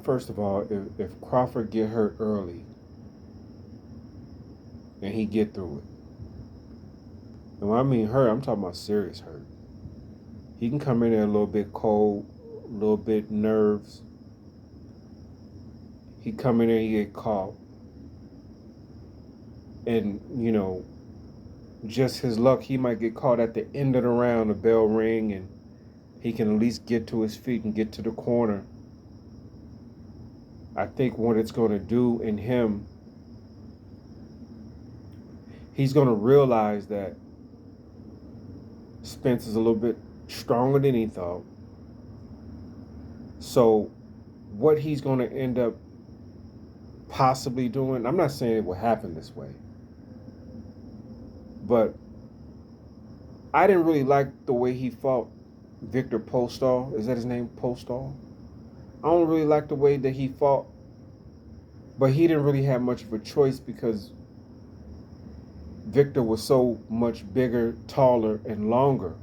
First of all, if Crawford get hurt early and he get through it, and when I mean hurt, I'm talking about serious hurt. He can come in there a little bit cold, a little bit nerves. He come in there, he get caught, and just his luck, he might get caught at the end of the round, the bell ring, and he can at least get to his feet and get to the corner. I think what it's going to do in him, he's going to realize that Spence is a little bit stronger than he thought. So what he's going to end up possibly doing, I'm not saying it will happen this way, but I didn't really like the way he fought Victor Postol. Is that his name, Postol? I don't really like the way that he fought, but he didn't really have much of a choice because Victor was so much bigger, taller, and longer.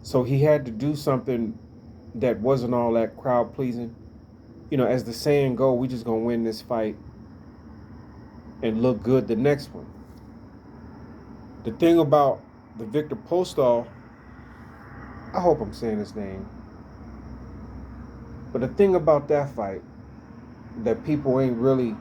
So he had to do something that wasn't all that crowd pleasing. As the saying go, we just gonna win this fight and look good the next one. The thing about the Victor Postol, I hope I'm saying his name, but the thing about that fight that people ain't really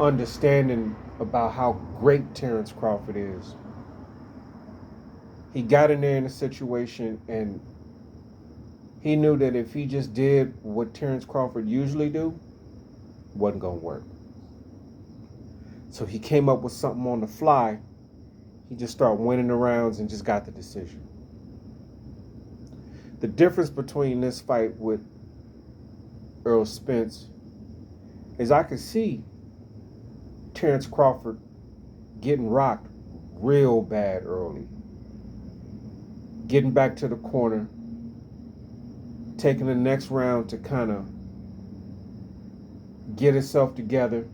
understanding about how great Terrence Crawford is, he got in there in a situation and he knew that if he just did what Terrence Crawford usually do, it wasn't going to work. So he came up with something on the fly. He just started winning the rounds and just got the decision. The difference between this fight with Errol Spence is I could see Terrence Crawford getting rocked real bad early, getting back to the corner, taking the next round to kind of get himself together.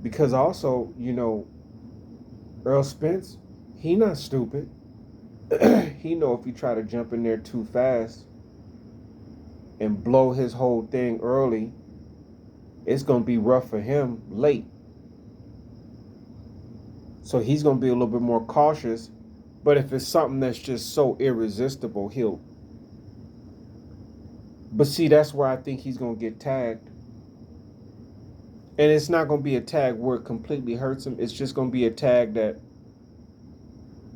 Because also, Errol Spence, he not stupid. He know if he try to jump in there too fast and blow his whole thing early, it's going to be rough for him late. So he's going to be a little bit more cautious. But if it's something that's just so irresistible, he'll... But see, that's where I think he's going to get tagged. And it's not going to be a tag where it completely hurts him. It's just going to be a tag that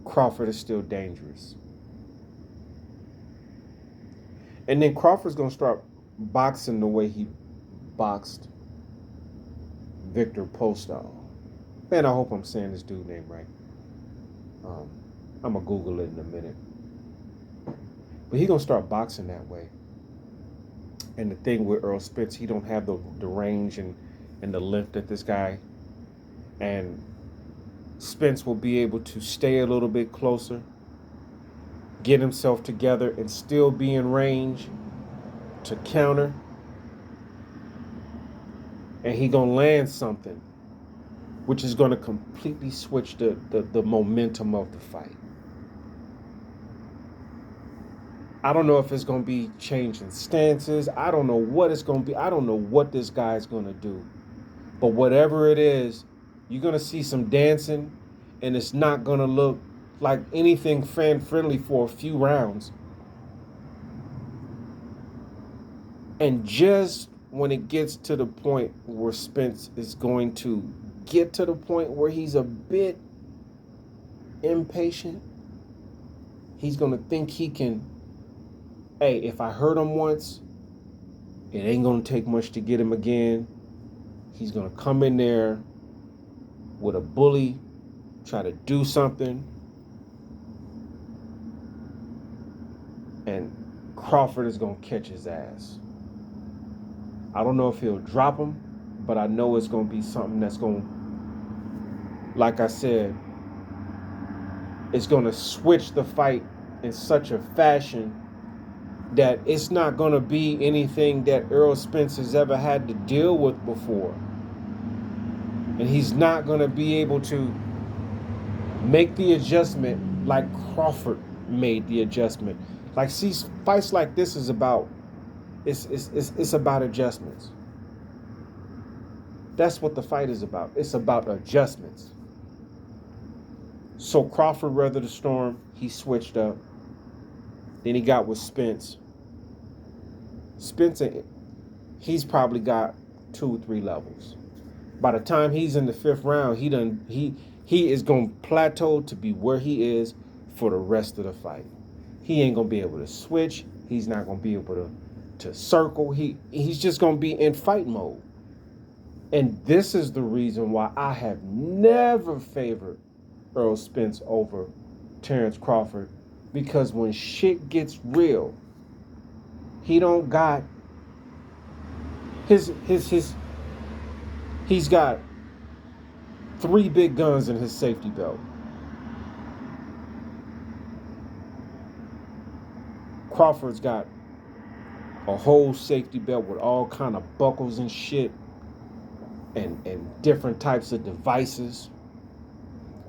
Crawford is still dangerous. And then Crawford's going to start boxing the way he boxed Victor Postol. Man, I hope I'm saying this dude's name right. I'm going to Google it in a minute. But he's going to start boxing that way. And the thing with Errol Spence, he don't have the range and the length that this guy. And Spence will be able to stay a little bit closer, get himself together, and still be in range to counter. And he gonna land something, which is gonna completely switch the momentum of the fight. I don't know if it's gonna be changing stances. I don't know what it's gonna be. I don't know what this guy's gonna do. But whatever it is, you're gonna see some dancing, and it's not gonna look like anything fan-friendly for a few rounds. And just when it gets to the point where Spence is going to get to the point where he's a bit impatient, he's going to think he can, hey, if I hurt him once, it ain't going to take much to get him again. He's going to come in there with a bully, try to do something, and Crawford is going to catch his ass. I don't know if he'll drop him, but I know it's going to be something that's going to, like I said, it's going to switch the fight in such a fashion that it's not going to be anything that Errol Spence has ever had to deal with before. And he's not going to be able to make the adjustment like Crawford made the adjustment. Like, see, fights like this is about It's about adjustments. That's what the fight is about. It's about adjustments. So Crawford weathered the storm. He switched up. Then he got with Spence. Spencer, he's probably got 2 or 3 levels. By the time he's in the 5th round, he is gonna plateau to be where he is for the rest of the fight. He ain't gonna be able to switch. He's not gonna be able to circle. He's just gonna be in fight mode. And this is the reason why I have never favored Earl Spence over Terrence Crawford, because when shit gets real, he don't got he's got 3 big guns in his safety belt. Crawford's got a whole safety belt with all kind of buckles and shit and different types of devices.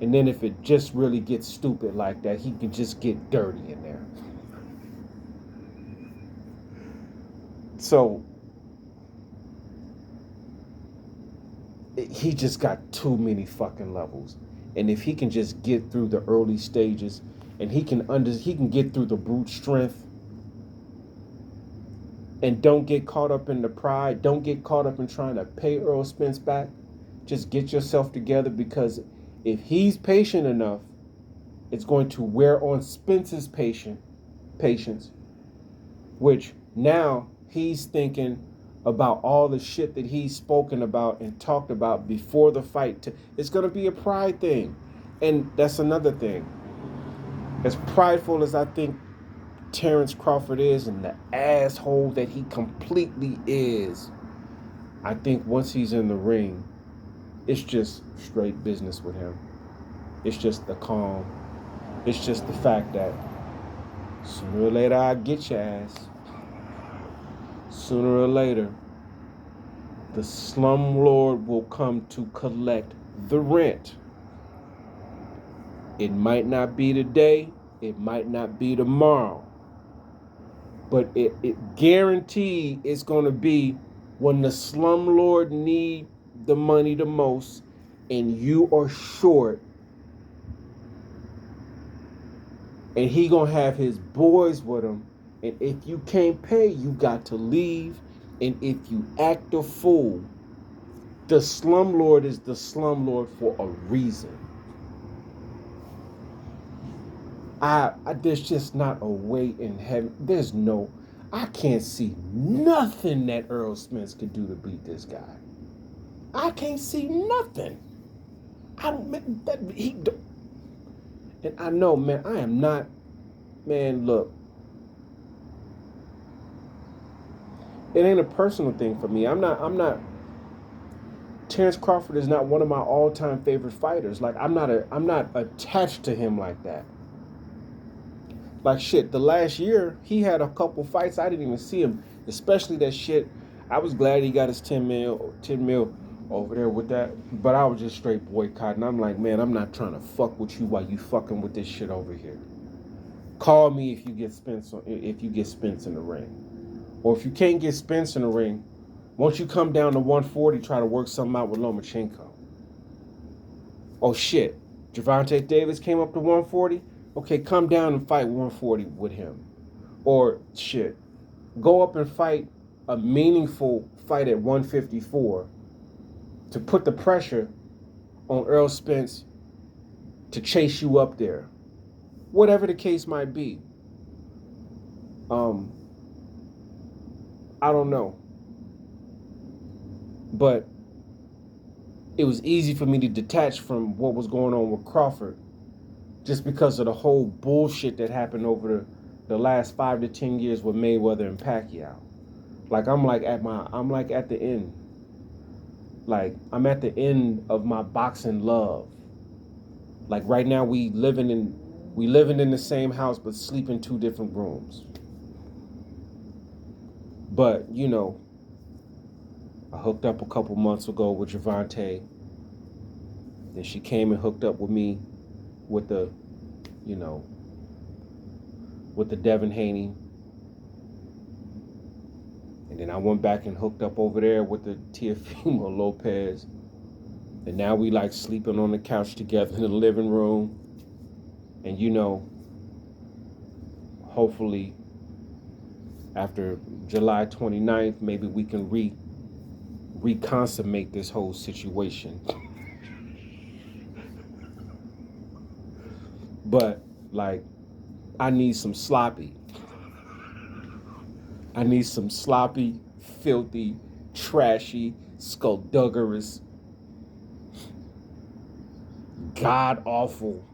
And then if it just really gets stupid like that, he can just get dirty in there. So he just got too many fucking levels. And if he can just get through the early stages, and he can get through the brute strength, and don't get caught up in the pride, don't get caught up in trying to pay Earl Spence back. Just get yourself together, because if he's patient enough, it's going to wear on Spence's patience, which now he's thinking about all the shit that he's spoken about and talked about before the fight. It's going to be a pride thing. And that's another thing. As prideful as I think Terrence Crawford is, and the asshole that he completely is, I think once he's in the ring, it's just straight business with him. It's just the calm. It's just the fact that sooner or later I get your ass. Sooner or later, the slumlord will come to collect the rent. It might not be today. It might not be tomorrow. But it guaranteed it's going to be when the slumlord need the money the most and you are short, and he going to have his boys with him. And if you can't pay, you got to leave. And if you act a fool, the slumlord is the slumlord for a reason. There's just not a way in heaven. I can't see nothing that Earl Spence could do to beat this guy. I can't see nothing. And I know, man, I am not, man, look. It ain't a personal thing for me. I'm not Terrence Crawford is not one of my all-time favorite fighters. Like, I'm not attached to him like that. Like, shit, the last year, he had a couple fights I didn't even see him, especially that shit. I was glad he got his 10 mil over there with that, but I was just straight boycotting. I'm like, man, I'm not trying to fuck with you while you fucking with this shit over here. Call me if you get Spence in the ring. Or if you can't get Spence in the ring, once you come down to 140, try to work something out with Lomachenko. Oh shit, Gervonta Davis came up to 140? Okay, come down and fight 140 with him. Or shit, go up and fight a meaningful fight at 154 to put the pressure on Earl Spence to chase you up there. Whatever the case might be. I don't know. But it was easy for me to detach from what was going on with Crawford just because of the whole bullshit that happened over the last 5 to 10 years with Mayweather and Pacquiao. Like, I'm at the end. Like, I'm at the end of my boxing love. Like, right now we living in the same house but sleep in 2 different rooms. But, you know, I hooked up a couple months ago with Gervonta. Then she came and hooked up with me with the Devin Haney. then I went back and hooked up over there with the Teofimo Lopez. And now we like sleeping on the couch together in the living room. And you know, hopefully after July 29th, maybe we can reconsummate this whole situation. But like, I need some sloppy. I need some sloppy, filthy, trashy, skullduggerous, god-awful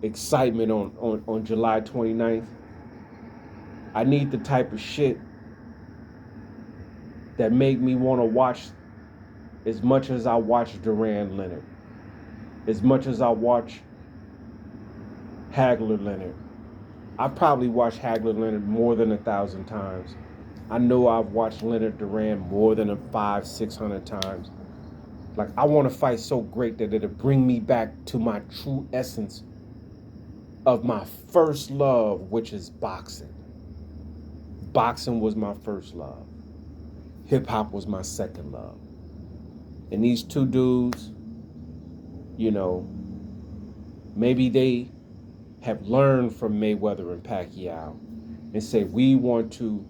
excitement on July 29th. I need the type of shit that make me want to watch as much as I watch Duran Leonard, as much as I watch Hagler Leonard. I've probably watched Hagler Leonard more than 1,000 times. I know I've watched Leonard Duran more than 500-600 times. Like, I want to fight so great that it'll bring me back to my true essence of my first love, which is boxing. Boxing was my first love. Hip-hop was my second love. And these two dudes, you know, maybe they have learned from Mayweather and Pacquiao and say, we want to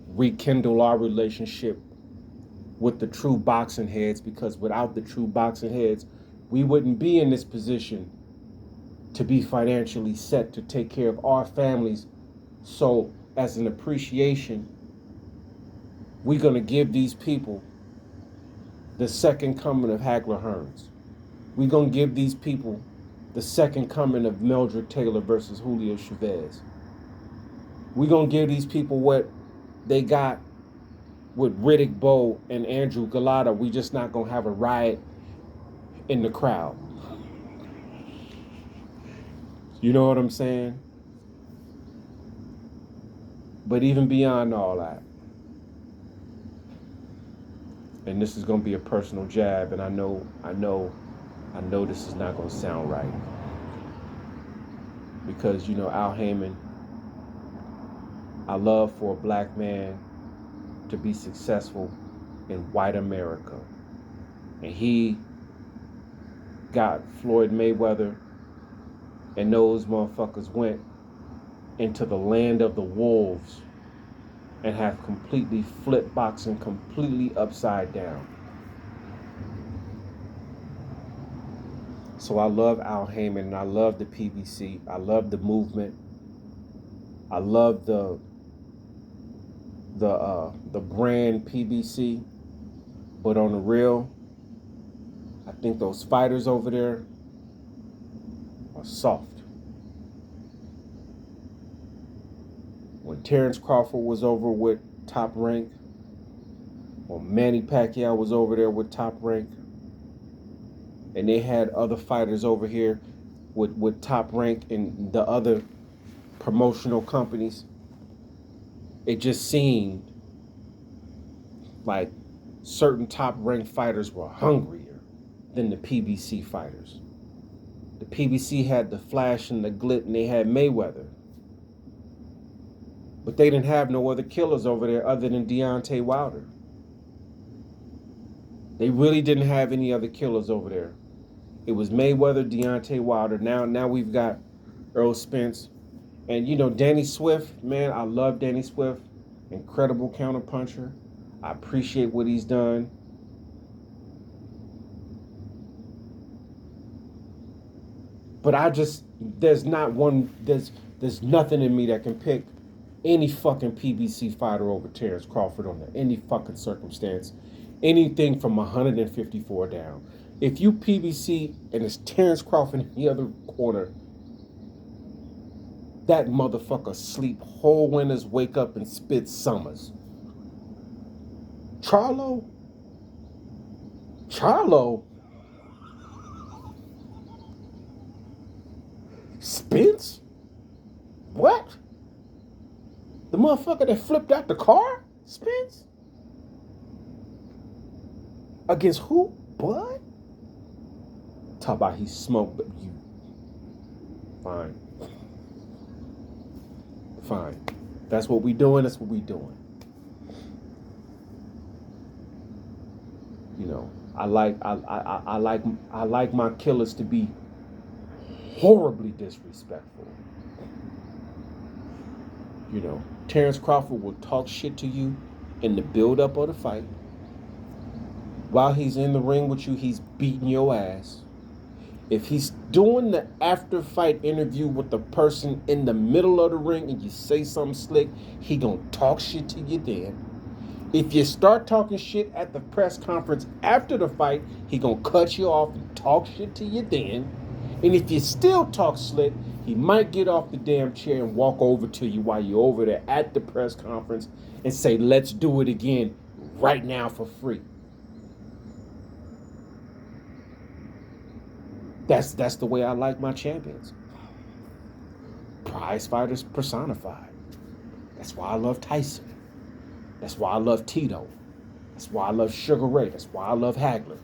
rekindle our relationship with the true boxing heads, because without the true boxing heads, we wouldn't be in this position to be financially set to take care of our families. So as an appreciation, we're going to give these people the second coming of Hagler Hearns. We're going to give these people the second coming of Meldrick Taylor versus Julio Chavez. We're going to give these people what they got with Riddick Bowe and Andrew Galata. We just not going to have a riot in the crowd. You know what I'm saying? But even beyond all that, and this is going to be a personal jab, and I know this is not going to sound right, because, you know, Al Heyman, I love for a black man to be successful in white America. And he got Floyd Mayweather, and those motherfuckers went into the land of the wolves and have completely flipped boxing completely upside down. So I love Al Heyman, and I love the PBC. I love the movement. I love the brand PBC. But on the real, I think those fighters over there are soft. When Terrence Crawford was over with Top Rank, or Manny Pacquiao was over there with Top Rank, and they had other fighters over here with Top Rank and the other promotional companies, it just seemed like certain Top Rank fighters were hungrier than the PBC fighters. The PBC had the flash and the glit, and they had Mayweather. But they didn't have no other killers over there other than Deontay Wilder. They really didn't have any other killers over there. It was Mayweather, Deontay Wilder. Now we've got Earl Spence. And, you know, Danny Swift, man, I love Danny Swift. Incredible counterpuncher. I appreciate what he's done. But there's nothing in me that can pick any fucking PBC fighter over Terrence Crawford under any fucking circumstance. Anything from 154 down. If you PBC and it's Terrence Crawford in the other corner, that motherfucker sleep whole winters, wake up and spit summers. Charlo? Spence? What? The motherfucker that flipped out the car? Spence? Against who? Bud? Talk about he smoked, but you... Fine. That's what we doing. You know, I like my killers to be horribly disrespectful. You know, Terrence Crawford will talk shit to you in the build up of the fight. While he's in the ring with you, he's beating your ass. If he's doing the after fight interview with the person in the middle of the ring and you say something slick, he gonna talk shit to you then. If you start talking shit at the press conference after the fight, he gonna cut you off and talk shit to you then. And if you still talk slick, he might get off the damn chair and walk over to you while you're over there at the press conference and say, let's do it again right now for free. That's the way I like my champions. Prize fighters personified. That's why I love Tyson. That's why I love Tito. That's why I love Sugar Ray. That's why I love Hagler.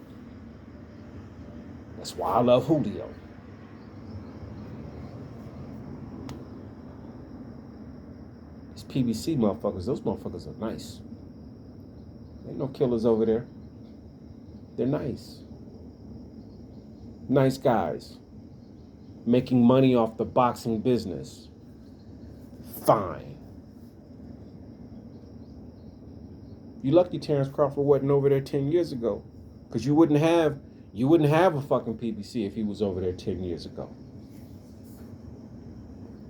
That's why I love Julio. These PBC motherfuckers, those motherfuckers are nice. Ain't no killers over there. They're nice. Nice guys. Making money off the boxing business. Fine. You lucky Terrence Crawford wasn't over there 10 years ago. Because you wouldn't have a fucking PBC if he was over there 10 years ago.